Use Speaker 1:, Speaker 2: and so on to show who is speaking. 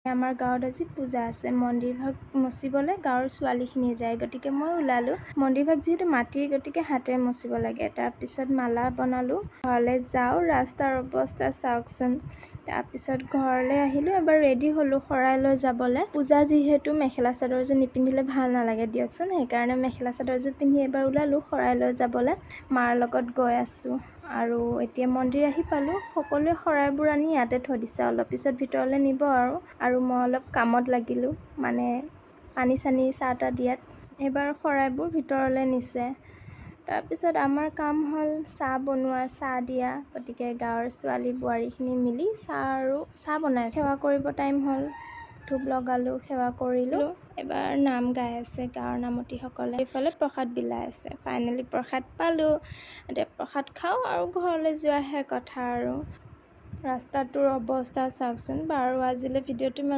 Speaker 1: আমাৰ গাঁৱত আজি পূজা আছে। মন্দিৰভাগ মচিবলৈ গাঁৱৰ ছোৱালীখিনি যায়, গতিকে মই ওলালোঁ। মন্দিৰভাগ যিহেতু মাটিৰ, গতিকে হাতেৰে মচিব লাগে। তাৰপিছত মালা বনালোঁ। ঘৰলৈ যাওঁ, ৰাস্তাৰ অৱস্থা চাওকচোন। তাৰপিছত ঘৰলৈ আহিলোঁ, এবাৰ ৰেডি হ'লোঁ শৰাই লৈ যাবলৈ। পূজা যিহেতু মেখেলা চাদৰযোৰ নিপিন্ধিলে ভাল নালাগে দিয়কচোন, সেইকাৰণে মেখেলা চাদৰযোৰ পিন্ধি এবাৰ ওলালোঁ শৰাই লৈ যাবলৈ। মাৰ লগত গৈ আছোঁ আৰু এতিয়া মন্দিৰ আহি পালোঁ। সকলোৱে শৰাইবোৰ আনি ইয়াতে থৈ দিছে, অলপ পিছত ভিতৰলৈ নিব আৰু মই অলপ কামত লাগিলোঁ, মানে পানী চানী চাহ তাহ দিয়াত। এইবাৰ শৰাইবোৰ ভিতৰলৈ নিছে। তাৰপিছত আমাৰ কাম হ'ল চাহ বনোৱা, চাহ দিয়া, গতিকে গাঁৱৰ ছোৱালী বোৱাৰীখিনি মিলি চাহ বনাইছোঁ। সেৱা কৰিব টাইম হ'ল, ধূপ লগালোঁ, সেৱা কৰিলোঁ। এবাৰ নাম গাই আছে গাঁৱৰ নামতীসকলে, এইফালে প্ৰসাদ বিলাই আছে। ফাইনেলি প্ৰসাদ পালোঁ। এতিয়া প্ৰসাদ খাওঁ আৰু ঘৰলৈ যোৱাহে কথা আৰু। ৰাস্তাটোৰ অৱস্থা চাওকচোন। বাৰু আজিলৈ ভিডিঅ'টো